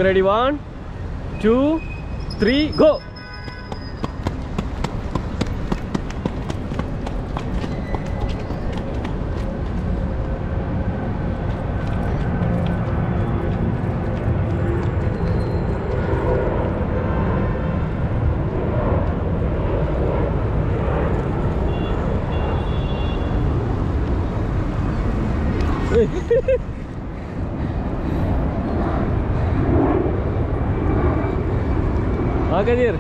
Okay, ready? 1, 2, 3, go! Kadir.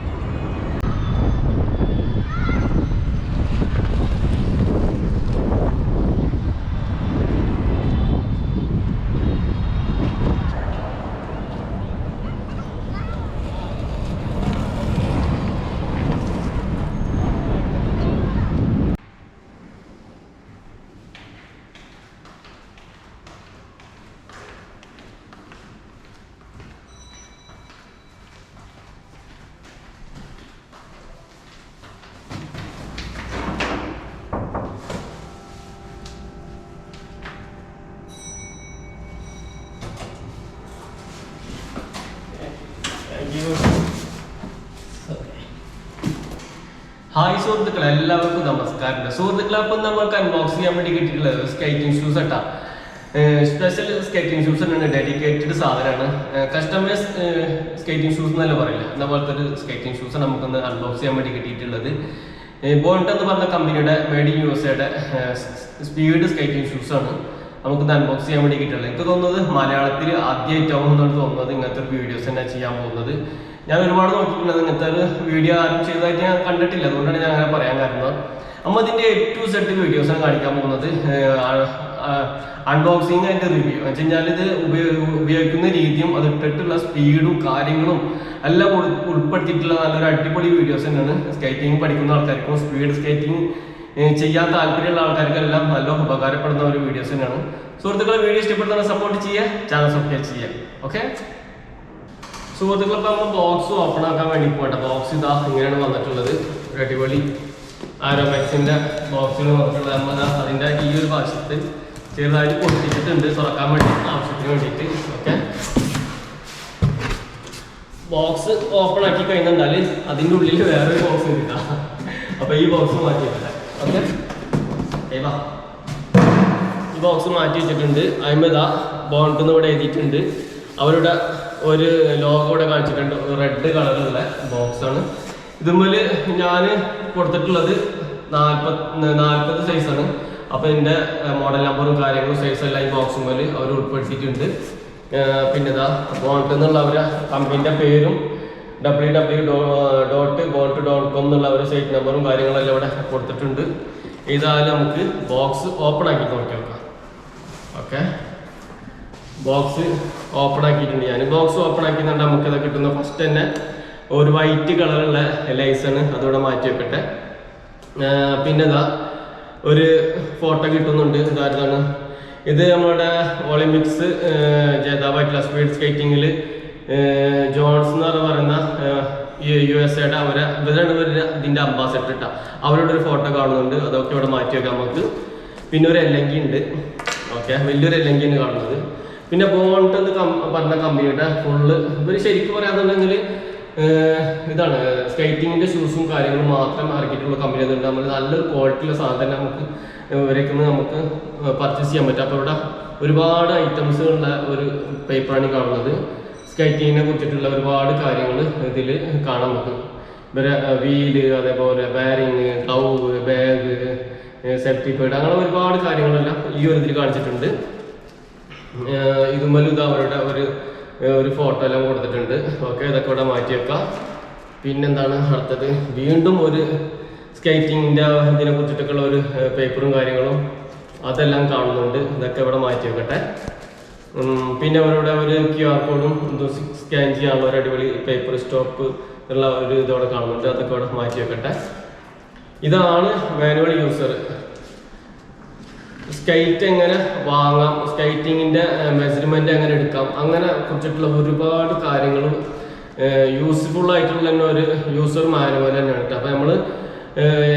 Hi സുഹൃത്തുക്കളെ, എല്ലാവർക്കും നമസ്കാരം. സുഹൃത്തുക്കളെ, അപ്പം നമുക്ക് അൺബോക്സ് ചെയ്യാൻ വേണ്ടി കിട്ടിയിട്ടുള്ളത് സ്കേറ്റിംഗ് ഷൂസ് കേട്ടാ. സ്പെഷ്യൽ സ്കേറ്റിംഗ് ഷൂസ് ആണ്, ഡെഡിക്കേറ്റഡ് സാധനമാണ്. കസ്റ്റമേഴ്സ് സ്കേറ്റിംഗ് ഷൂസ് എന്നല്ല പറയില്ല, എന്ന പോലത്തെ ഒരു സ്കേറ്റിംഗ് ഷൂസ് നമുക്കൊന്ന് അൺബോക്സ് ചെയ്യാൻ വേണ്ടി കിട്ടിയിട്ടുള്ളത്. ബോൾട്ട് എന്ന് പറഞ്ഞ കമ്പനിയുടെ മേഡ് ഇൻ യുഎസ്എയുടെ സ്പീഡ് സ്കേറ്റിംഗ് ഷൂസ് ആണ് നമുക്കൊന്ന് അൺബോക്സ് ചെയ്യാൻ വേണ്ടി കിട്ടിയിട്ടുള്ളത്. എനിക്ക് തോന്നുന്നത് മലയാളത്തിൽ ആദ്യമായിട്ടാവും എന്നാണ് തോന്നുന്നത് ഇങ്ങനത്തെ ഒരു വീഡിയോസ് തന്നെ ചെയ്യാൻ പോകുന്നത്. ഞാൻ ഒരുപാട് നോക്കിയിട്ടുള്ളത് ഇങ്ങനത്തെ ഒരു വീഡിയോ ആരും ചെയ്തതായിട്ട് ഞാൻ കണ്ടിട്ടില്ല, അതുകൊണ്ടാണ് ഞാൻ അങ്ങനെ പറയാൻ കാരണം. നമ്മൾ ഇതിൻ്റെ A to Z വീഡിയോസാണ് കാണിക്കാൻ പോകുന്നത്. അൺബോക്സിങ് അതിൻ്റെ റിവ്യൂ എന്ന് വെച്ച് കഴിഞ്ഞാൽ ഇത് ഉപയോഗിക്കുന്ന രീതിയും അത് ഇട്ടിട്ടുള്ള സ്പീഡും കാര്യങ്ങളും എല്ലാം ഉൾപ്പെടുത്തിയിട്ടുള്ള നല്ലൊരു അടിപൊളി വീഡിയോസ് തന്നെയാണ്. സ്കേറ്റിംഗ് പഠിക്കുന്ന ആൾക്കാർക്കും സ്പീഡ് സ്കേറ്റിംഗ് ചെയ്യാൻ താല്പര്യമുള്ള ആൾക്കാർക്കെല്ലാം നല്ല ഉപകാരപ്പെടുന്ന ഒരു വീഡിയോസ് തന്നെയാണ്. സുഹൃത്തുക്കളെ, വീഡിയോ ഇഷ്ടപ്പെടുന്ന സപ്പോർട്ട് ചെയ്യുക, ചാനൽ സബ്സ്ക്രൈബ് ചെയ്യുക. ഓക്കെ സുഹൃത്തുക്കളെ, ഇപ്പം നമ്മൾ ബോക്സ് ഓപ്പൺ ആക്കാൻ വേണ്ടി പോകട്ടെ. ബോക്സ് ഇതാ ഇങ്ങനെയാണ് വന്നിട്ടുള്ളത്. ഒരു അടിപൊളി ആരോമാക്സിൻ്റെ ബോക്സിൽ വന്നിട്ടുള്ളത്. നമ്മൾ അതിൻ്റെ ഈ ഒരു ഭാഷത്തിൽ ചെറുതായിട്ട് പൊട്ടിച്ചിട്ടുണ്ട് തുറക്കാൻ വേണ്ടി ആവശ്യത്തിന് വേണ്ടിയിട്ട്. ഓക്കെ, ബോക്സ് ഓപ്പൺ ആക്കി കഴിഞ്ഞാൽ അതിൻ്റെ ഉള്ളിൽ വേറൊരു ബോക്സ് കിട്ടാം. അപ്പോൾ ഈ ബോക്സ് മാറ്റി വെക്കട്ടെ. ഓക്കെ, ഈ ബോക്സ് മാറ്റി വെച്ചിട്ടുണ്ട്. അതിന്മേതാ ബോണ്ടെന്ന് ഇവിടെ എഴുതിയിട്ടുണ്ട്. അവരുടെ ഒരു ലോഗോ ഇവിടെ കാണിച്ചിട്ടുണ്ട്. റെഡ് കളറുള്ള ബോക്സാണ്. ഇതുമ്പോൾ ഞാൻ കൊടുത്തിട്ടുള്ളത് 40 സൈസാണ്. അപ്പോൾ എൻ്റെ മോഡൽ നമ്പറും കാര്യങ്ങളും സൈസെല്ലാം ഈ ബോക്സും പോലെ അവർ ഉൾപ്പെടുത്തിയിട്ടുണ്ട്. പിന്നെ ഇതാ ബോണ്ട് എന്നുള്ള അവരുടെ കമ്പനീൻ്റെ പേരും www.bond.com എന്നുള്ള ഒരു സൈറ്റ് നമ്പറും കാര്യങ്ങളെല്ലാം ഇവിടെ കൊടുത്തിട്ടുണ്ട്. ഇതായാലും നമുക്ക് ബോക്സ് ഓപ്പൺ ആക്കി നോക്കി നോക്കാം. ഓക്കെ, ബോക്സ് ഓപ്പൺ ആക്കിയിട്ടുണ്ട്. ഞാൻ ബോക്സ് ഓപ്പൺ ആക്കിയിട്ടുണ്ടെങ്കിൽ നമുക്കിത് കിട്ടുന്ന ഫസ്റ്റ് തന്നെ ഒരു വൈറ്റ് കളറുള്ള ലൈസാണ്, അതോടെ മാറ്റി വെക്കട്ടെ. പിന്നെ ഇതാ ഒരു ഫോട്ടോ കിട്ടുന്നുണ്ട്. ഇതാരതാണ് ഇത്? നമ്മളുടെ ഒളിമ്പിക്സ് ജേതാവായിട്ടുള്ള സ്പീഡ് സ്കേറ്റിങ്ങിൽ ജോൺസ് എന്ന് പറയുന്ന USA-യുടെ ഇവരാണ് ഇതിൻ്റെ അംബാസഡർ ഇട്ട. അവരുടെ ഒരു ഫോട്ടോ കാണുന്നുണ്ട്. അതൊക്കെ ഇവിടെ മാറ്റി വെക്കാം നമുക്ക്. പിന്നെ ഒരു എല്ലങ്കി ഉണ്ട്. ഓക്കെ, വലിയൊരു എല്ലങ്കിയാണ് കാണുന്നത്. പിന്നെ ബോണ്ട് എന്ന് പറഞ്ഞ കമ്പനിയുടെ ഫുള്ള് ഇവർ ശരിക്കും പറയാന്നുണ്ടെങ്കിൽ ഇതാണ് സ്കേറ്റിങ്ങിൻ്റെ ഷൂസും കാര്യങ്ങളും മാത്രം ഇറക്കിയിട്ടുള്ള കമ്പനി അതുകൊണ്ട് നമ്മൾ നല്ലൊരു ക്വാളിറ്റിയുള്ള സാധനം തന്നെ നമുക്ക് ഇവരേക്കുന്ന നമുക്ക് പർച്ചേസ് ചെയ്യാൻ പറ്റും. അപ്പോൾ ഇവിടെ ഒരുപാട് ഐറ്റംസ് ഉള്ള ഒരു പേപ്പറാണ് കാണുന്നത്. സ്കേറ്റിങ്ങിനെ കുറിച്ചിട്ടുള്ള ഒരുപാട് കാര്യങ്ങൾ ഇതിൽ കാണാൻ പറ്റും. ഇവരെ വീല്, അതേപോലെ ബാരിങ്, ഗ്ലൗവ്, ബാഗ്, സേഫ്റ്റി പേഡ്, അങ്ങനെ ഒരുപാട് കാര്യങ്ങളെല്ലാം ഈ ഒരു ഇതിൽ കാണിച്ചിട്ടുണ്ട്. ഇതുമല്ല ഇത് അവരുടെ ഒരു ഫോട്ടോ എല്ലാം കൊടുത്തിട്ടുണ്ട്. ഓക്കെ, ഇതൊക്കെ ഇവിടെ മാറ്റി വെക്കാം. പിന്നെന്താണ് അടുത്തത്? വീണ്ടും ഒരു സ്കേറ്റിങ്ങിൻ്റെ ഇതിനെ കുറിച്ചിട്ടൊക്കെയുള്ള ഒരു പേപ്പറും കാര്യങ്ങളും അതെല്ലാം കാണുന്നുണ്ട്. ഇതൊക്കെ ഇവിടെ മാറ്റി വെക്കട്ടെ. പിന്നെ അവരുടെ ഒരു QR കോഡും സ്കാൻ ചെയ്യാനുള്ള ഒരു അടിപൊളി പേപ്പർ സ്റ്റോപ്പ് ഉള്ള ഒരു ഇതോടെ കാണുന്നുണ്ട്. അതൊക്കെ ഇവിടെ മാറ്റി വെക്കട്ടെ. ഇതാണ് മാനുവൽ യൂസർ. സ്കേറ്റ് എങ്ങനെ വാങ്ങാം, സ്കേറ്റിങ്ങിൻ്റെ മെഷർമെൻറ്റ് എങ്ങനെ എടുക്കാം, അങ്ങനെ കുറിച്ചിട്ടുള്ള ഒരുപാട് കാര്യങ്ങളും യൂസ്ഫുൾ ആയിട്ടുള്ള തന്നെ ഒരു യൂസർ മാനുവൽ തന്നെയാണ് കേട്ടോ. അപ്പോൾ നമ്മൾ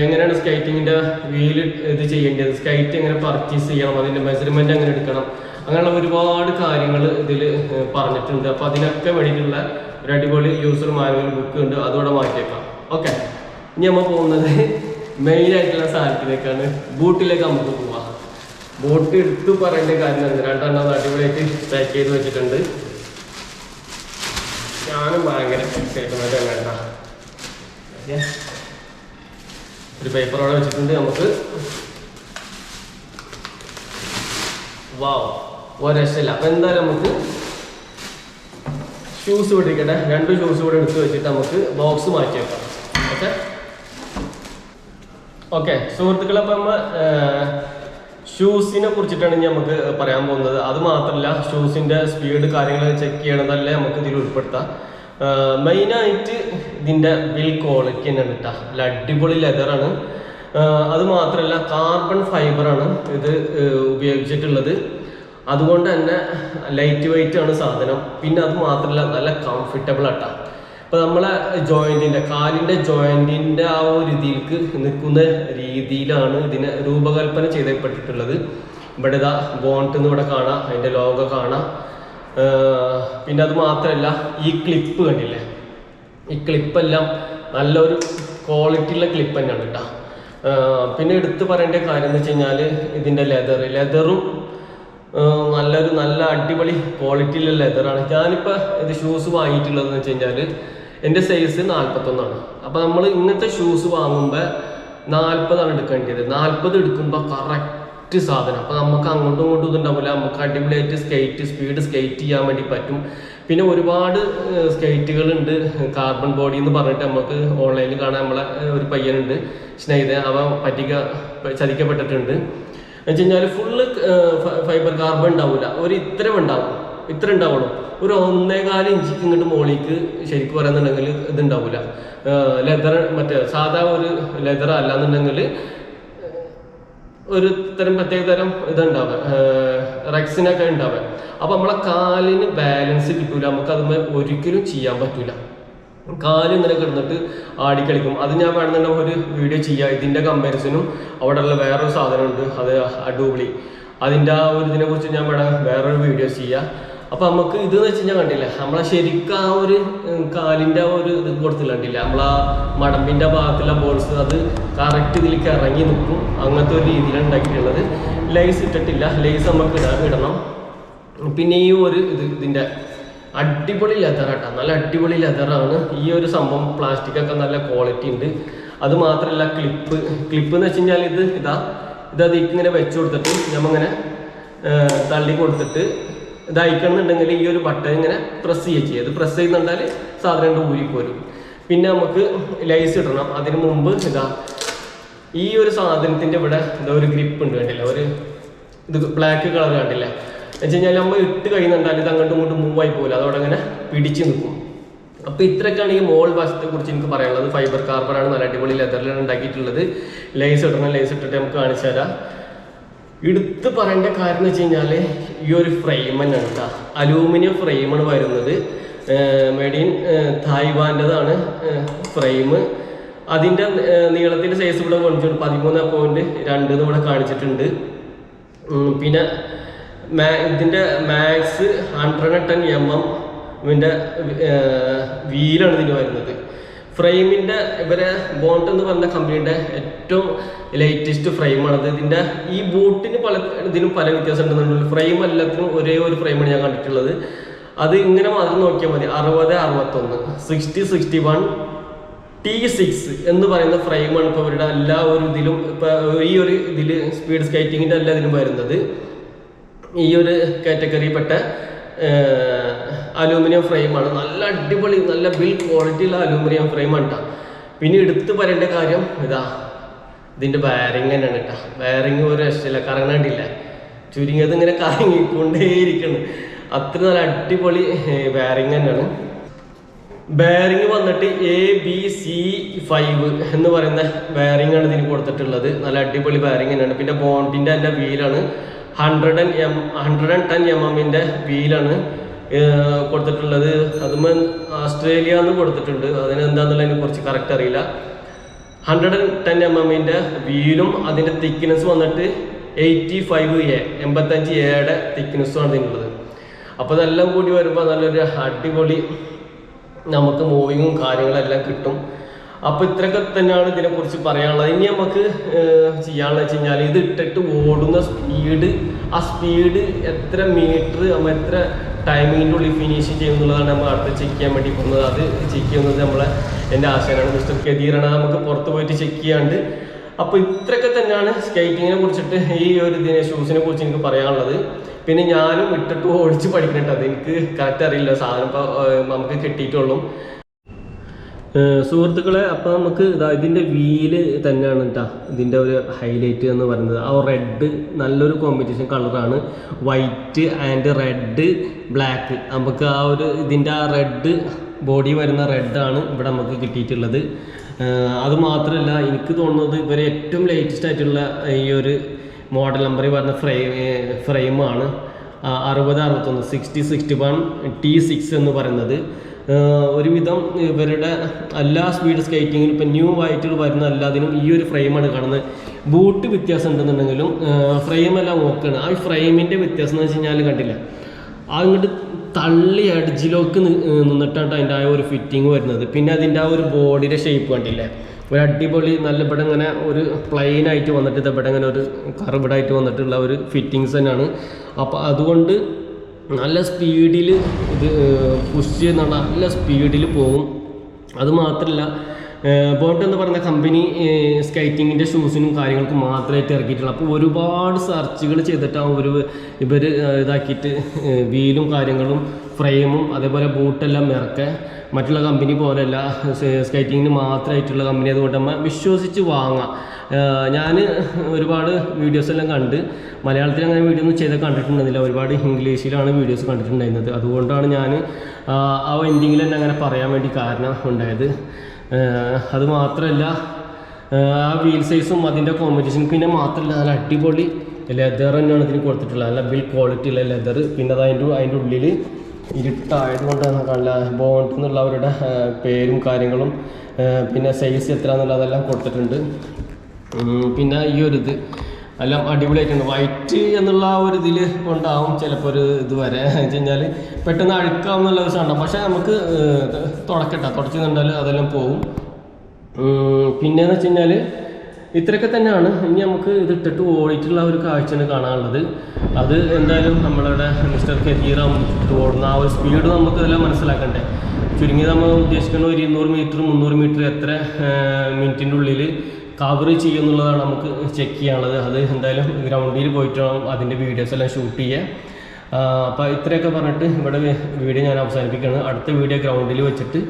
എങ്ങനെയാണ് സ്കേറ്റിങ്ങിൻ്റെ വീല് ഇത് ചെയ്യേണ്ടത്, സ്കേറ്റ് എങ്ങനെ പർച്ചേസ് ചെയ്യണം, അതിൻ്റെ മെഷർമെൻറ്റ് എങ്ങനെ എടുക്കണം, അങ്ങനെയുള്ള ഒരുപാട് കാര്യങ്ങൾ ഇതിൽ പറഞ്ഞിട്ടുണ്ട്. അപ്പോൾ അതിനൊക്കെ വേണ്ടിയിട്ടുള്ള ഒരു അടിപൊളി യൂസർ മാനുവൽ ബുക്ക് ഉണ്ട്, അതോടെ മാറ്റിയേക്കാം. ഓക്കെ, ഇനി നമ്മൾ പോകുന്നത് മെയിനായിട്ടുള്ള സാധനത്തിലേക്കാണ്, ബൂട്ടിലേക്ക് നമുക്ക് പോവാം. ബോട്ട് എടുത്ത് പറയേണ്ട കാര്യം രണ്ടെണ്ണം അടിപൊളിയായിട്ട് പാക്ക് ചെയ്ത് വെച്ചിട്ടുണ്ട്. ഞാനും ഭയങ്കര എക്സൈറ്റ്മെന്റ് വേണ്ട. ഒരു പേപ്പറോടെ വെച്ചിട്ടുണ്ട്. നമുക്ക് വാവ് ഒരു രക്ഷയില്ല. അപ്പൊ എന്തായാലും നമുക്ക് ഷൂസ് പിടിക്കട്ടെ. 2 ഷൂസ് കൂടെ എടുത്ത് വെച്ചിട്ട് നമുക്ക് ബോക്സ് മാറ്റി വെക്കാം. ഓക്കെ ഓക്കെ സുഹൃത്തുക്കളെ, അപ്പം നമ്മൾ ഷൂസിനെ കുറിച്ചിട്ടാണ് നമുക്ക് പറയാൻ പോകുന്നത്. അത് മാത്രമല്ല, ഷൂസിൻ്റെ സ്പീഡ് കാര്യങ്ങൾ ചെക്ക് ചെയ്യണതല്ലേ നമുക്ക് ഇതിൽ ഉൾപ്പെടുത്താം. മെയിനായിട്ട് ഇതിൻ്റെ ബിൽ ക്വാളിറ്റി തന്നെയാണ് കേട്ടോ. നല്ല അടിപൊളി ലെതറാണ്. അത് മാത്രമല്ല കാർബൺ ഫൈബറാണ് ഇത് ഉപയോഗിച്ചിട്ടുള്ളത്. അതുകൊണ്ട് തന്നെ ലൈറ്റ് വെയിറ്റ് ആണ് സാധനം. പിന്നെ അത് മാത്രമല്ല നല്ല കംഫർട്ടബിൾ ആട്ടാ. ഇപ്പോൾ നമ്മളെ ജോയിൻറ്റിൻ്റെ കാലിൻ്റെ ജോയിൻറ്റിൻ്റെ ആ ഒരു രീതിയിലേക്ക് നിൽക്കുന്ന രീതിയിലാണ് ഇതിനെ രൂപകൽപ്പന ചെയ്യപ്പെട്ടിട്ടുള്ളത്. ഇവിടെ ഇതാ ബോണ്ട് എന്ന് ഇവിടെ കാണാം, അതിൻ്റെ ലോഗോ കാണാം. പിന്നെ അത് മാത്രമല്ല ഈ ക്ലിപ്പ് കണ്ടില്ലേ, ഈ ക്ലിപ്പെല്ലാം നല്ലൊരു ക്വാളിറ്റിയുള്ള ക്ലിപ്പ് തന്നെയാണ് കേട്ടോ. പിന്നെ എടുത്ത് പറയേണ്ട കാര്യം എന്ന് വെച്ച് കഴിഞ്ഞാൽ ഇതിൻ്റെ ലെതറും നല്ല അടിപൊളി ക്വാളിറ്റിയിലുള്ള ലെതറാണ്. ഞാനിപ്പോൾ ഇത് ഷൂസ് വാങ്ങിയിട്ടുള്ളതെന്ന് വെച്ച് കഴിഞ്ഞാൽ എൻ്റെ സൈസ് 41ആണ്. അപ്പോൾ നമ്മൾ ഇങ്ങനത്തെ ഷൂസ് വാങ്ങുമ്പോൾ 40ആണ് എടുക്കേണ്ടത്. 40 എടുക്കുമ്പോൾ കറക്റ്റ് സാധനം. അപ്പോൾ നമുക്ക് അങ്ങോട്ടും ഇങ്ങോട്ടും ഇതുണ്ടാവില്ല. നമുക്ക് അടിപൊളിയായിട്ട് സ്പീഡ് സ്കേറ്റ് ചെയ്യാൻ വേണ്ടി പറ്റും. പിന്നെ ഒരുപാട് സ്കേറ്റുകളുണ്ട്, കാർബൺ ബോഡി എന്ന് പറഞ്ഞിട്ട് നമുക്ക് ഓൺലൈനിൽ കാണാൻ നമ്മളെ ഒരു പയ്യനുണ്ട് സ്നേഹിതൻ, അവൻ ചതിക്കപ്പെട്ടിട്ടുണ്ട്. എന്ന് വെച്ച് കഴിഞ്ഞാൽ ഫുള്ള് ഫൈബർ കാർബൺ ഉണ്ടാവില്ല, ഇത്ര ഉണ്ടാവുള്ളൂ. ഒരു 1.25 ഇഞ്ചിക്ക് ഇങ്ങോട്ട് മോളിക്ക് ശരിക്കും പറയുന്നുണ്ടെങ്കിൽ ഇതുണ്ടാവില്ല. ലെതർ മറ്റേ സാധാ ഒരു ലെതർ അല്ലാന്നുണ്ടെങ്കിൽ ഒരു പ്രത്യേക തരം ഇതുണ്ടാവുക, റെക്സിനൊക്കെ ഉണ്ടാവുക. അപ്പം നമ്മളെ കാലിന് ബാലൻസ് കിട്ടൂല, നമുക്കതുമ്പോൾ ഒരിക്കലും ചെയ്യാൻ പറ്റൂല. കാല് ഇങ്ങനെ കിടന്നിട്ട് ആടിക്കളിക്കും. അത് ഞാൻ വേണമെന്നുണ്ടെങ്കിൽ ഒരു വീഡിയോ ചെയ്യാം. ഇതിൻ്റെ കമ്പാരിസനും അവിടെയുള്ള വേറൊരു സാധനമുണ്ട്, അത് അഡൂബിളി, അതിൻ്റെ ആ ഒരു ഇതിനെ കുറിച്ച് ഞാൻ വേറൊരു വീഡിയോ ചെയ്യാം. അപ്പം നമുക്ക് ഇതെന്ന് വെച്ച് കഴിഞ്ഞാൽ കണ്ടില്ല, നമ്മളെ ശരിക്കും ആ ഒരു കാലിൻ്റെ ആ ഒരു ഇത് കൊടുത്തില്ല, നമ്മളാ മടമ്പിൻ്റെ ഭാഗത്തുള്ള ബോൾസ് അത് കറക്റ്റ് ഇതിലേക്ക് ഇറങ്ങി നിൽക്കും. അങ്ങനത്തെ ഒരു രീതിയിലാണ് ഉണ്ടാക്കിയിട്ടുള്ളത്. ലേസ് ഇട്ടിട്ടില്ല, ലേസ് നമുക്ക് ഇടണം. പിന്നെ ഈ ഒരു ഇതിൻ്റെ അടിപൊളി ലെതറാട്ടാ, നല്ല അടിപൊളി ലെതറാണ് ഈ ഒരു സംഭവം. പ്ലാസ്റ്റിക് ഒക്കെ നല്ല ക്വാളിറ്റി ഉണ്ട്. അത് മാത്രമല്ല ക്ലിപ്പ് എന്ന് വെച്ച് കഴിഞ്ഞാൽ ഇത് അതിലേക്ക് ഇങ്ങനെ വെച്ച് കൊടുത്തിട്ട് നമ്മങ്ങനെ തള്ളി കൊടുത്തിട്ട് ഇതയക്കണമെന്നുണ്ടെങ്കിൽ ഈ ഒരു ബട്ടൺ ഇങ്ങനെ പ്രസ് ചെയ്യുക. ഇത് പ്രസ് ചെയ്യുന്നുണ്ടാൽ സാധനം ഊരിപ്പോരും. പിന്നെ നമുക്ക് ലൈസ് ഇടണം. അതിന് മുമ്പ് ഈ ഒരു സാധനത്തിൻ്റെ ഇവിടെ ഒരു ഗ്രിപ്പ് ഉണ്ട് കണ്ടില്ല, ഇത് ബ്ലാക്ക് കളർ കണ്ടില്ല. എന്ന് വെച്ച് കഴിഞ്ഞാൽ നമ്മൾ ഇട്ട് കഴിയുന്നുണ്ടാൽ ഇത് അങ്ങോട്ടും ഇങ്ങോട്ടും മൂവ് ആയി പോകില്ല, അതോടെ അങ്ങനെ പിടിച്ച് നിൽക്കും. അപ്പോൾ ഇത്രയൊക്കെയാണ് ഈ മോൾ വശത്തെ കുറിച്ച് എനിക്ക് പറയാനുള്ളത്. ഫൈബർ കാർബണാണ്, നല്ല അടിപൊളി ലെതറിലാണ് ഉണ്ടാക്കിയിട്ടുള്ളത്. ലേസ് ഇടണം, ലേസ് ഇട്ടിട്ട് നമുക്ക് കാണിച്ചു തരാം. എടുത്ത് പറയേണ്ട കാര്യം എന്ന് വെച്ച് കഴിഞ്ഞാൽ ഈ ഒരു ഫ്രെയിം തന്നെയാണ് കേട്ടോ. അലൂമിനിയം ഫ്രെയിമാണ് വരുന്നത്. മെയ്ഡ് ഇൻ തായ്വാൻ്റെതാണ് ഫ്രെയിം. അതിൻ്റെ നീളത്തിൻ്റെ സൈസ് ഇവിടെ കാണിച്ചിട്ടുണ്ട് 13.2 ഇവിടെ കാണിച്ചിട്ടുണ്ട്. പിന്നെ ഇതിൻ്റെ മാക്സ് 110 mm വീലാണ് ഇതിന് വരുന്നത്. ഫ്രെയിമിൻ്റെ ഇവരെ ബോണ്ട് എന്ന് പറഞ്ഞ കമ്പനിയുടെ ഏറ്റവും ലേറ്റസ്റ്റ് ഫ്രെയിമാണത്. ഇതിൻ്റെ ഈ ബൂട്ടിന് ഇതിനും പല വ്യത്യാസം ഉണ്ടെന്നുണ്ടെങ്കിൽ ഫ്രെയിം എല്ലാത്തിനും ഒരേ ഒരു ഫ്രെയിമാണ് ഞാൻ കണ്ടിട്ടുള്ളത്. അത് ഇങ്ങനെ മാത്രം നോക്കിയാൽ മതി. 60-61 60-61 T6 എന്ന് പറയുന്ന ഫ്രെയിമാണ് ഇപ്പോൾ ഇവരുടെ എല്ലാ ഒരു ഇതിലും. ഇപ്പോൾ ഈ ഒരു ഇതിൽ സ്പീഡ് സ്കേറ്റിങ്ങിൻ്റെ എല്ലാ ഇതിലും വരുന്നത് ഈ ഒരു കാറ്റഗറിയിൽപ്പെട്ട അലൂമിനിയം ഫ്രെയിമാണ്. നല്ല അടിപൊളി നല്ല ബിൽ ക്വാളിറ്റിയുള്ള അലൂമിനിയം ഫ്രെയിമാണ് കേട്ടോ. പിന്നെ എടുത്ത് പറയേണ്ട കാര്യം ഇതിൻ്റെ വയറിങ് തന്നെയാണ് കേട്ടോ. വയറിങ് ഒരു രക്ഷയില്ല, കറങ്ങാണ്ടില്ല, ചുരുങ്ങിയത് ഇങ്ങനെ കറങ്ങിക്കൊണ്ടേയിരിക്കുന്നു. അത്ര നല്ല അടിപൊളി വയറിങ് തന്നെയാണ്. ബെയറിങ് വന്നിട്ട് ABC5 എന്ന് പറയുന്ന ബെയറിംഗ് ആണ് ഇതിന് കൊടുത്തിട്ടുള്ളത്. നല്ല അടിപൊളി ബെയറിംഗ് തന്നെയാണ്. പിന്നെ ബോണ്ടിൻ്റെ തന്നെ വീലാണ് 110 mm വീലാണ് കൊടുത്തിട്ടുള്ളത്. അതുമ്പോൾ ഓസ്ട്രേലിയ എന്ന് കൊടുത്തിട്ടുണ്ട്, അതിനെന്താന്നുള്ളതിനെ കുറിച്ച് കറക്റ്റ് അറിയില്ല. 110 mm വീലും അതിൻ്റെ തിക്നെസ് വന്നിട്ട് 85A 85A തിക്നെസ്സുമാണ് ഇതിനുള്ളത്. അപ്പോൾ ഇതെല്ലാം കൂടി വരുമ്പോൾ നല്ലൊരു അടിപൊളി നമുക്ക് മൂവിങ്ങും കാര്യങ്ങളെല്ലാം കിട്ടും. അപ്പോൾ ഇത്രയൊക്കെ തന്നെയാണ് ഇതിനെക്കുറിച്ച് പറയാനുള്ളത്. ഇനി നമുക്ക് ചെയ്യാനുള്ള വെച്ച് കഴിഞ്ഞാൽ ഇത് ഇട്ടിട്ട് ഓടുന്ന സ്പീഡ്, ആ സ്പീഡ് എത്ര മീറ്റർ നമ്മൾ എത്ര ടൈമിങ്ങിൻ്റെ ഉള്ളിൽ ഫിനിഷ് ചെയ്യുന്നുള്ളതാണ് നമ്മൾ അടുത്ത് ചെക്ക് ചെയ്യാൻ വേണ്ടി പോകുന്നത്. അത് ചെക്ക് ചെയ്യുന്നത് എൻ്റെ ആശയമാണ്. മിസ്റ്റർ കെദീറാണ് നമുക്ക് പുറത്ത് പോയിട്ട് ചെക്ക് ചെയ്യാണ്ട്. അപ്പോൾ ഇത്രയൊക്കെ തന്നെയാണ് സ്കേറ്റിങ്ങിനെ കുറിച്ചിട്ട് ഈ ഒരു ഷൂസിനെ കുറിച്ച് എനിക്ക് പറയാനുള്ളത്. പിന്നെ ഞാനും ഇട്ടിട്ട് ഓടിച്ച് പഠിക്കണേട്ടോ, അത് എനിക്ക് കറക്റ്റ് അറിയില്ല, സാധനം ഇപ്പോൾ നമുക്ക് കിട്ടിയിട്ടുള്ളൂ സുഹൃത്തുക്കളെ. അപ്പോൾ നമുക്ക് ഇതിൻ്റെ വീല് തന്നെയാണ് കേട്ടോ ഇതിൻ്റെ ഒരു ഹൈലൈറ്റ് എന്ന് പറയുന്നത്. ആ റെഡ് നല്ലൊരു കോമ്പിനേഷൻ കളറാണ്, വൈറ്റ് ആൻഡ് റെഡ് ബ്ലാക്ക്. നമുക്ക് ആ ഒരു ഇതിൻ്റെ ആ റെഡ് ബോഡി വരുന്ന റെഡാണ് ഇവിടെ നമുക്ക് കിട്ടിയിട്ടുള്ളത്. അതുമാത്രമല്ല എനിക്ക് തോന്നുന്നത് ഇവർ ഏറ്റവും ലേറ്റസ്റ്റ് ആയിട്ടുള്ള ഈ ഒരു മോഡൽ നമ്പർ വരുന്ന ഫ്രെയിമാണ് 6061 6061 T6 എന്ന് പറയുന്നത്. ഒരുവിധം ഇവരുടെ എല്ലാ സ്പീഡ് സ്കേറ്റിങ്ങിനും ഇപ്പം ന്യൂ ആയിട്ട് വരുന്ന എല്ലാത്തിനും ഈ ഒരു ഫ്രെയിമാണ് കാണുന്നത്. ബൂട്ട് വ്യത്യാസം ഉണ്ടെന്നുണ്ടെങ്കിലും ഫ്രെയിമെല്ലാം ഓക്കെയാണ്. ആ ഫ്രെയിമിൻ്റെ വ്യത്യാസം എന്ന് വെച്ച് കഴിഞ്ഞാൽ കണ്ടില്ല, അങ്ങോട്ട് തള്ളി എഡ്ജിലേക്ക് നിന്നിട്ടാണ് അതിൻ്റെ ആ ഒരു ഫിറ്റിങ് വരുന്നത്. പിന്നെ അതിൻ്റെ ആ ഒരു ബോഡിയുടെ ഷേപ്പ് കണ്ടില്ലേ, ഒരു അടിപൊളി നല്ല ഇവിടെ ഇങ്ങനെ ഒരു പ്ലെയിൻ ആയിട്ട് വന്നിട്ട് ഇവിടെ ഇങ്ങനെ ഒരു കർവ്ഡായിട്ട് വന്നിട്ടുള്ള ഒരു ഫിറ്റിങ്സ് തന്നെയാണ്. അപ്പോൾ അതുകൊണ്ട് നല്ല സ്പീഡിൽ ഇത് പുഷ് ചെയ്യുന്ന നല്ല സ്പീഡിൽ പോകും. അതുമാത്രമല്ല ബോട്ട് എന്ന് പറഞ്ഞ കമ്പനി സ്കേറ്റിങ്ങിൻ്റെ ഷൂസിനും കാര്യങ്ങൾക്കും മാത്രമായിട്ട് ഇറക്കിയിട്ടുള്ളൂ. അപ്പോൾ ഒരുപാട് സെർച്ചുകൾ ചെയ്തിട്ടാണ് ഇവർ ഇതാക്കിയിട്ട് വീലും കാര്യങ്ങളും ഫ്രെയിമും അതേപോലെ ബൂട്ടെല്ലാം ഇറക്കുക. മറ്റുള്ള കമ്പനി പോലെയല്ല, സ്കേറ്റിങ്ങിന് മാത്രമായിട്ടുള്ള കമ്പനി. അതുകൊണ്ട് നമ്മൾ വിശ്വസിച്ച് വാങ്ങാം. ഞാൻ ഒരുപാട് വീഡിയോസ് എല്ലാം കണ്ട് മലയാളത്തിൽ അങ്ങനെ വീഡിയോ ഒന്നും ചെയ്ത് കണ്ടിട്ടുണ്ടെന്നില്ല, ഒരുപാട് ഇംഗ്ലീഷിലാണ് വീഡിയോസ് കണ്ടിട്ടുണ്ടായിരുന്നത്. അതുകൊണ്ടാണ് ഞാൻ ആ എൻഡിങ്ങിൽ തന്നെ അങ്ങനെ പറയാൻ വേണ്ടി കാരണം ഉണ്ടായത്. അതുമാത്രമല്ല ആ വീൽ സൈസും അതിൻ്റെ കോമ്പറ്റീഷൻ, പിന്നെ മാത്രമല്ല നല്ല അടിപൊളി ലെതർ തന്നെയാണ് ഇതിന് കൊടുത്തിട്ടുള്ളത്, നല്ല ബിൽ ക്വാളിറ്റി ഉള്ള ലെതർ. പിന്നെ അതിൻ്റെ ഉള്ളിൽ ഇരുട്ടായതുകൊണ്ടാണ് നല്ല ബോണ്ട് എന്നുള്ള അവരുടെ പേരും കാര്യങ്ങളും പിന്നെ സൈസ് എത്ര എന്നുള്ളതെല്ലാം കൊടുത്തിട്ടുണ്ട്. പിന്നെ ഈ ഒരു എല്ലാം അടിപൊളിയായിട്ടുണ്ട്. വൈറ്റ് എന്നുള്ള ആ ഒരു ഇതിൽ കൊണ്ടാവും ചിലപ്പോൾ ഒരു ഇത് വരെ വെച്ച് കഴിഞ്ഞാൽ പെട്ടെന്ന് അഴുക്കാവുന്നുള്ള ഒരു സാധനം. പക്ഷേ നമുക്ക് തുടച്ച് കണ്ടാൽ അതെല്ലാം പോവും. പിന്നെയെന്ന് വെച്ച് കഴിഞ്ഞാൽ ഇത്രയൊക്കെ തന്നെയാണ്. ഇനി നമുക്ക് ഇതിട്ടിട്ട് ഓടിയിട്ടുള്ള ഒരു കാഴ്ചയാണ് കാണാനുള്ളത്. അത് എന്തായാലും നമ്മളുടെ മിസ്റ്റർ കെദീറ ഓടുന്ന ആ ഒരു സ്പീഡ് നമുക്ക് ഇതെല്ലാം മനസ്സിലാക്കണ്ടേ. ചുരുങ്ങി നമ്മൾ ഉദ്ദേശിക്കുന്ന ഒരു 200 മീറ്റർ 300 മീറ്റർ എത്ര മിനിറ്റിൻ്റെ ഉള്ളിൽ കവർ ചെയ്യുമെന്നുള്ളതാണ് നമുക്ക് ചെക്ക് ചെയ്യാനുള്ളത്. അത് എന്തായാലും ഗ്രൗണ്ടിൽ പോയിട്ട് വേണം അതിൻ്റെ വീഡിയോസ് എല്ലാം ഷൂട്ട് ചെയ്യാൻ. അപ്പോൾ ഇത്രയൊക്കെ പറഞ്ഞിട്ട് ഇവിടെ വീഡിയോ ഞാൻ അവസാനിപ്പിക്കുകയാണ്. അടുത്ത വീഡിയോ ഗ്രൗണ്ടിൽ വെച്ചിട്ട്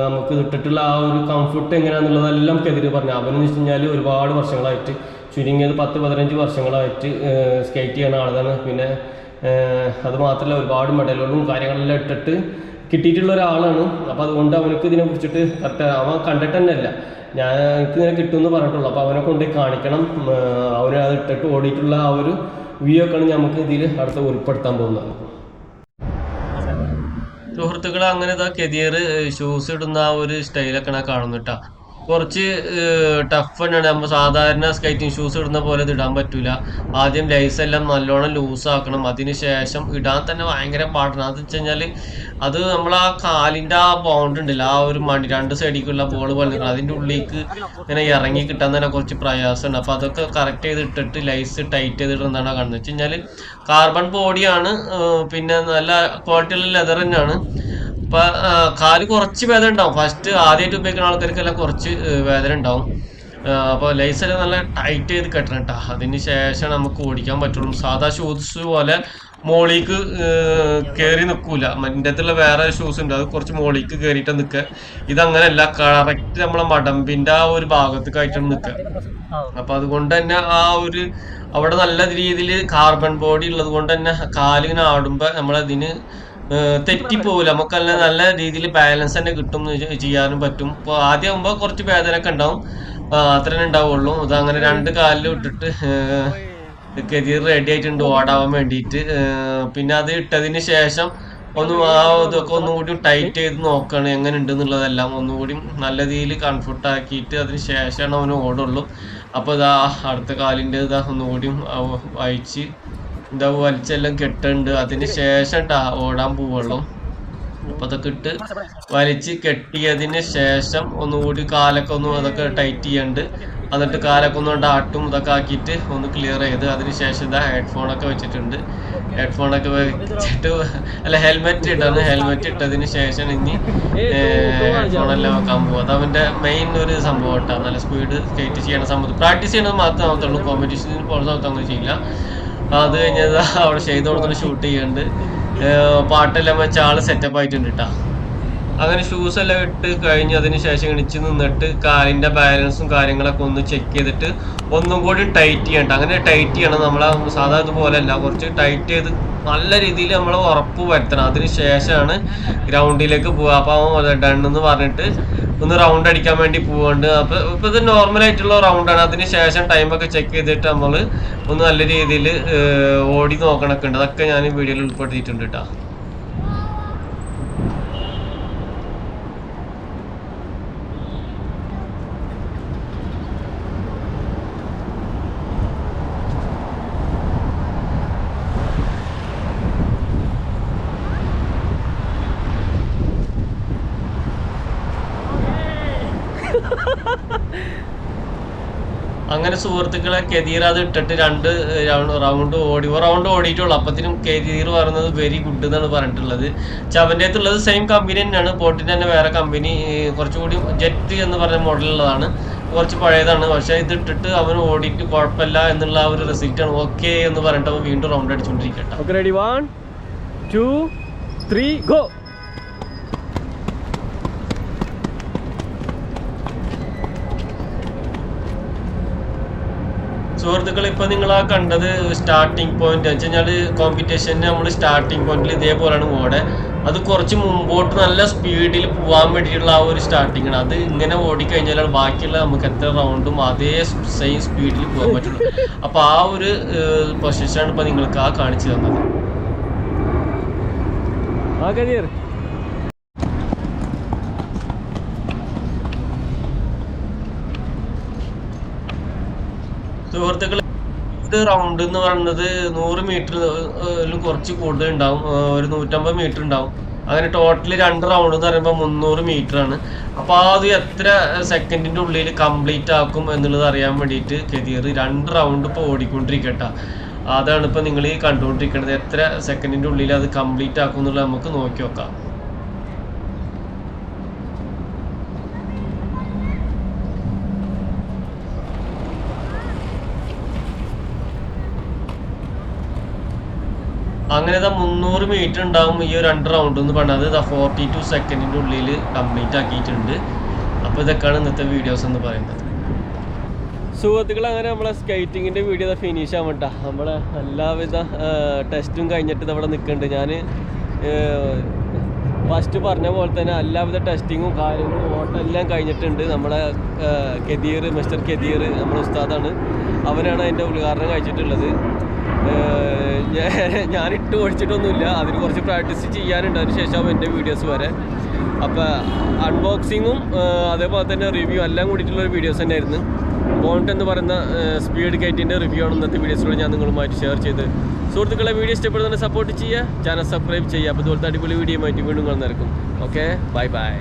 നമുക്ക് ഇട്ടിട്ടുള്ള ആ ഒരു കംഫർട്ട് എങ്ങനെയാണെന്നുള്ളതെല്ലാം കെതിര് പറഞ്ഞു. അവനെന്ന് വെച്ച് കഴിഞ്ഞാൽ ഒരുപാട് വർഷങ്ങളായിട്ട്, ചുരുങ്ങിയത് 10-15 വർഷങ്ങളായിട്ട് സ്കേറ്റ് ചെയ്യുന്ന ആളാണ്. പിന്നെ അതുമാത്രമല്ല ഒരുപാട് മെഡലുകളും കാര്യങ്ങളെല്ലാം ഇട്ടിട്ട് കിട്ടിയിട്ടുള്ള ഒരാളാണ്. അപ്പോൾ അതുകൊണ്ട് അവനക്ക് ഇതിനെ കുറിച്ചിട്ട് കറക്റ്റ് അവൻ കണ്ടിട്ട് തന്നെ അല്ല, എനിക്ക് ഇങ്ങനെ കിട്ടുമെന്ന് പറഞ്ഞിട്ടുള്ളൂ. അപ്പോൾ അവനെ കൊണ്ട് കാണിക്കണം. അവനെ അത് ഇട്ടിട്ട് ഓടിയിട്ടുള്ള ആ ഒരു വ്യൂ ഒക്കെയാണ് നമുക്ക് ഇതിൽ അടുത്ത് ഉൾപ്പെടുത്താൻ പോകുന്നത്. സുഹൃത്തുക്കളെ, അങ്ങനെ ഇതാ കെതിയർ ഷൂസ് ഇടുന്ന ആ ഒരു സ്റ്റൈലൊക്കെ കാണുന്നു കേട്ടോ. കുറച്ച് ടഫ് തന്നെയാണ്. നമ്മൾ സാധാരണ സ്കേറ്റിംഗ് ഷൂസ് ഇടുന്ന പോലെ ഇത് ഇടാൻ പറ്റൂല. ആദ്യം ലൈസ് എല്ലാം നല്ലോണം ലൂസാക്കണം, അതിന് ശേഷം ഇടാൻ തന്നെ ഭയങ്കര പാടാണ്. അത് വെച്ച് കഴിഞ്ഞാൽ അത് നമ്മൾ ആ കാലിൻ്റെ ആ ബൗണ്ട് ഉണ്ടല്ലോ, ആ ഒരു മണി 2 സൈഡിലേക്കുള്ള ബോൾ പോലെ നിൽക്കണം, അതിൻ്റെ ഉള്ളിലേക്ക് ഇങ്ങനെ ഇറങ്ങി കിട്ടാൻ തന്നെ കുറച്ച് പ്രയാസമുണ്ട്. അപ്പോൾ അതൊക്കെ കറക്റ്റ് ചെയ്ത് ഇട്ടിട്ട് ലൈസ് ടൈറ്റ് ചെയ്തിടുന്നതാണ് കാണുന്നത്. വെച്ച് കഴിഞ്ഞാൽ കാർബൺ ബോഡിയാണ്, പിന്നെ നല്ല ക്വാളിറ്റിയുള്ള ലെതർ തന്നെയാണ്. അപ്പം കാല് കുറച്ച് വേദന ഉണ്ടാവും. ഫസ്റ്റ് ആദ്യമായിട്ട് ഉപയോഗിക്കുന്ന ആൾക്കാർക്കെല്ലാം കുറച്ച് വേദന ഉണ്ടാവും. അപ്പോൾ ലൈസെല്ലാം നല്ല ടൈറ്റ് ചെയ്ത് കെട്ടണം കേട്ടോ, അതിന് ശേഷം നമുക്ക് ഓടിക്കാൻ പറ്റുള്ളൂ. സാധാ ഷൂസ് പോലെ മോളിക്ക് കയറി നിൽക്കൂല. എൻ്റെ അടുത്തുള്ള വേറെ ഷൂസ് ഉണ്ട്, അത് കുറച്ച് മോളിക്ക് കയറിയിട്ട് നിൽക്കുക. ഇതങ്ങനെയല്ല, കറക്റ്റ് നമ്മളെ മടമ്പിൻ്റെ ആ ഒരു ഭാഗത്തേക്കായിട്ടാണ് നിൽക്കുക. അപ്പം അതുകൊണ്ട് തന്നെ ആ ഒരു അവിടെ നല്ല രീതിയിൽ കാർബൺ ബോഡി ഉള്ളത് കൊണ്ട് തന്നെ കാലിങ്ങനെ ആടുമ്പോൾ നമ്മളതിന് തെറ്റിപ്പോവില്ല. നമുക്കല്ല നല്ല രീതിയിൽ ബാലൻസ് തന്നെ കിട്ടും, ചെയ്യാനും പറ്റും. ഇപ്പോൾ ആദ്യം ആകുമ്പോൾ കുറച്ച് വേദനയൊക്കെ ഉണ്ടാവും, അത്രേ ഉണ്ടാവുള്ളൂ. അതങ്ങനെ 2 കാലിലും ഇട്ടിട്ട് കെതിർ റെഡി ആയിട്ടുണ്ട് ഓടാവാൻ വേണ്ടിയിട്ട്. പിന്നെ അത് ഇട്ടതിന് ശേഷം ഇതൊക്കെ ഒന്നുകൂടി ടൈറ്റ് ചെയ്ത് നോക്കുകയാണ് എങ്ങനെ ഉണ്ട് എന്നുള്ളതെല്ലാം ഒന്നുകൂടി നല്ല രീതിയിൽ കംഫർട്ട് ആക്കിയിട്ട് അതിന് ശേഷമാണ് അവന് ഓടുള്ളൂ. അപ്പോൾ ഇതാ അടുത്ത കാലിൻ്റെ ഇതാ ഒന്നുകൂടി വായിച്ച് ഇതാ വലിച്ചെല്ലാം കെട്ടുണ്ട്. അതിന് ശേഷം ഓടാൻ പോവുള്ളൂ. അപ്പോൾ അതൊക്കെ ഇട്ട് വലിച്ച് കെട്ടിയതിന് ശേഷം ഒന്നുകൂടി കാലൊക്കെ അതൊക്കെ ടൈറ്റ് ചെയ്യാണ്ട്, എന്നിട്ട് കാലൊക്കെ ആട്ടും ഇതൊക്കെ ആക്കിയിട്ട് ഒന്ന് ക്ലിയർ ചെയ്ത് അതിന് ശേഷം ഇതാ ഹെഡ്ഫോണൊക്കെ വെച്ചിട്ടുണ്ട്. ഹെഡ്ഫോണൊക്കെ വെച്ചിട്ട് ഹെൽമെറ്റ് ഇട്ടാണ്. ഹെൽമെറ്റ് ഇട്ടതിന് ശേഷം ഇനി ഹെഡ്ഫോണെല്ലാം വെക്കാൻ പോകും. അത് അവൻ്റെ മെയിൻ ഒരു സംഭവം കേട്ടോ. നല്ല സ്പീഡ് സ്കേറ്റ് ചെയ്യണ സംഭവം പ്രാക്ടീസ് ചെയ്യണത് മാത്രമേ ആവത്തുള്ളൂ. കോമ്പറ്റീഷനിൽ പോകുന്ന സമയത്ത് അങ്ങനെ ചെയ്യില്ല. അത് കഴിഞ്ഞത് അവിടെ ചെയ്ത് കൊടുത്തിട്ട് ഷൂട്ട് ചെയ്യുന്നുണ്ട്. പാട്ടെല്ലാം വെച്ച ആള് സെറ്റപ്പ് ആയിട്ടുണ്ട് കേട്ടോ. അങ്ങനെ ഷൂസ് എല്ലാം ഇട്ട് കഴിഞ്ഞ് അതിന് ശേഷം ഇണിച്ച് നിന്നിട്ട് കാലിൻ്റെ ബാലൻസും കാര്യങ്ങളൊക്കെ ഒന്ന് ചെക്ക് ചെയ്തിട്ട് ഒന്നും കൂടി ടൈറ്റ് ചെയ്യണ്ട. അങ്ങനെ ടൈറ്റ് ചെയ്യണം. നമ്മളെ സാധാ ഇതുപോലെ അല്ല, കുറച്ച് ടൈറ്റ് ചെയ്ത് നല്ല രീതിയിൽ നമ്മൾ ഉറപ്പ് വരുത്തണം. അതിന് ശേഷമാണ് ഗ്രൗണ്ടിലേക്ക് പോവുക. അപ്പോൾ അവൻ ഡണ്ണെന്ന് പറഞ്ഞിട്ട് ഒന്ന് റൗണ്ട് അടിക്കാൻ വേണ്ടി പോവുന്നുണ്ട്. അപ്പോൾ ഇപ്പോൾ ഇത് നോർമലായിട്ടുള്ള റൗണ്ടാണ്. അതിന് ശേഷം ടൈമൊക്കെ ചെക്ക് ചെയ്തിട്ട് നമ്മൾ ഒന്ന് നല്ല രീതിയിൽ ഓടി നോക്കണൊക്കെ ഉണ്ട്. അതൊക്കെ ഞാൻ വീഡിയോയിൽ ഉൾപ്പെടുത്തിയിട്ടുണ്ട് കേട്ടോ. അങ്ങനെ സുഹൃത്തുക്കളെ കെതീർ അത് ഇട്ടിട്ട് 2 റൗണ്ട് ഓടിയിട്ടുള്ളൂ. അപ്പത്തിനും കെതീർ പറയുന്നത് വെരി ഗുഡ് എന്നാണ് പറഞ്ഞിട്ടുള്ളത്. അവൻ്റെ അടുത്തുള്ളത് സെയിം കമ്പനി തന്നെയാണ്. പോട്ടിൻ്റെ തന്നെ വേറെ കമ്പനി, കുറച്ചുകൂടി ജെറ്റ് എന്ന് പറഞ്ഞ മോഡലുള്ളതാണ്, കുറച്ച് പഴയതാണ്. പക്ഷേ ഇത് ഇട്ടിട്ട് അവൻ ഓടിയിട്ട് കുഴപ്പമില്ല എന്നുള്ള ആ ഒരു റിസൾട്ടാണ്. ഓക്കെ എന്ന് പറഞ്ഞിട്ട് അവൻ വീണ്ടും റൗണ്ട് അടിച്ചുകൊണ്ടിരിക്കട്ടെ. Okay, ready 1 2 3 go. സുഹൃത്തുക്കൾ, ഇപ്പം നിങ്ങൾ ആ കണ്ടത് സ്റ്റാർട്ടിങ് പോയിന്റ് വെച്ച് കഴിഞ്ഞാൽ കോമ്പറ്റീഷന് നമ്മൾ സ്റ്റാർട്ടിങ് പോയിന്റിൽ ഇതേപോലെയാണ് ഓടെ. അത് കുറച്ച് മുമ്പോട്ട് നല്ല സ്പീഡിൽ പോകാൻ വേണ്ടിയിട്ടുള്ള ആ ഒരു സ്റ്റാർട്ടിങ് ആണ്. അത് ഇങ്ങനെ ഓടിക്കഴിഞ്ഞാൽ ബാക്കിയുള്ള നമുക്ക് എത്ര റൗണ്ടും അതേ സെയിം സ്പീഡിൽ പോകാൻ പറ്റുള്ളൂ. അപ്പോൾ ആ ഒരു പൊസിഷനാണ് ഇപ്പം നിങ്ങൾക്ക് ആ കാണിച്ചു തന്നത്. സുഹൃത്തുക്കളെ, ഇത് റൗണ്ട് എന്ന് പറയുന്നത് 100 മീറ്ററിലും കുറച്ച് കൂടുതൽ ഉണ്ടാവും. ഒരു 150 മീറ്റർ ഉണ്ടാവും. അങ്ങനെ ടോട്ടലി 2 റൗണ്ട് എന്ന് പറയുമ്പോൾ 300 മീറ്റർ ആണ്. അപ്പോൾ അത് എത്ര സെക്കൻഡിൻ്റെ ഉള്ളിൽ കംപ്ലീറ്റ് ആക്കും എന്നുള്ളത് അറിയാൻ വേണ്ടിയിട്ട് കെതീർ 2 റൗണ്ട് ഇപ്പോൾ ഓടിക്കൊണ്ടിരിക്കട്ടെ. അതാണ് ഇപ്പോൾ നിങ്ങൾ ഈ കണ്ടുകൊണ്ടിരിക്കുന്നത്. എത്ര സെക്കൻഡിൻ്റെ ഉള്ളിൽ അത് കംപ്ലീറ്റ് ആക്കും എന്നുള്ളത് നമുക്ക് നോക്കി നോക്കാം. അങ്ങനെ 300 മീറ്റർ ഉണ്ടാവും ഈ 2 റൗണ്ട് എന്ന് പറഞ്ഞത്. 42 സെക്കൻഡിൻ്റെ ഉള്ളിൽ കംപ്ലീറ്റ് ആക്കിയിട്ടുണ്ട്. അപ്പോൾ ഇതൊക്കെയാണ് ഇന്നത്തെ വീഡിയോസ് എന്ന് പറയുന്നത്. സുഹൃത്തുക്കൾ, അങ്ങനെ നമ്മളെ സ്കേറ്റിങ്ങിൻ്റെ വീഡിയോ ഫിനിഷ് ആവാൻ കേട്ടോ. നമ്മളെ എല്ലാവിധ ടെസ്റ്റും കഴിഞ്ഞിട്ട് അവിടെ നിൽക്കുന്നുണ്ട്. ഞാൻ ഫസ്റ്റ് പറഞ്ഞ പോലെ തന്നെ എല്ലാവിധ ടെസ്റ്റിങ്ങും കാര്യങ്ങളും ഓട്ടം എല്ലാം കഴിഞ്ഞിട്ടുണ്ട്. നമ്മളെ മിസ്റ്റർ കെതീർ നമ്മുടെ ഉസ്താദാണ്. അവരാണ് അതിൻ്റെ ഉദ്ഘാടനം കഴിച്ചിട്ടുള്ളത്. ഞാനിട്ട് ഓടിച്ചിട്ടൊന്നുമില്ല. അതിന് കുറച്ച് പ്രാക്ടീസ് ചെയ്യാനുണ്ട്. അതിന് ശേഷം എൻ്റെ വീഡിയോസ് വരെ. അപ്പോൾ അൺബോക്സിങ്ങും അതേപോലെ തന്നെ റിവ്യൂ എല്ലാം കൂടിയിട്ടുള്ളൊരു വീഡിയോസ് തന്നെയായിരുന്നു. ബോണ്ട് എന്ന് പറയുന്ന സ്പീഡ് ഗൈറ്റിൻ്റെ റിവ്യൂ ആണ് ഇന്നത്തെ വീഡിയോസിലൂടെ ഞാൻ നിങ്ങളുമായിട്ട് ഷെയർ ചെയ്ത്. സുഹൃത്തുക്കളെ, വീഡിയോ ഇഷ്ടപ്പെടുന്നതിനെ സപ്പോർട്ട് ചെയ്യുക, ചാനൽ സബ്സ്ക്രൈബ് ചെയ്യുക. അപ്പോൾ ഇതുപോലത്തെ അടിപൊളി വീഡിയോ ആയിട്ട് വീണ്ടും കാണുന്നതായിരിക്കും. Okay, bye bye.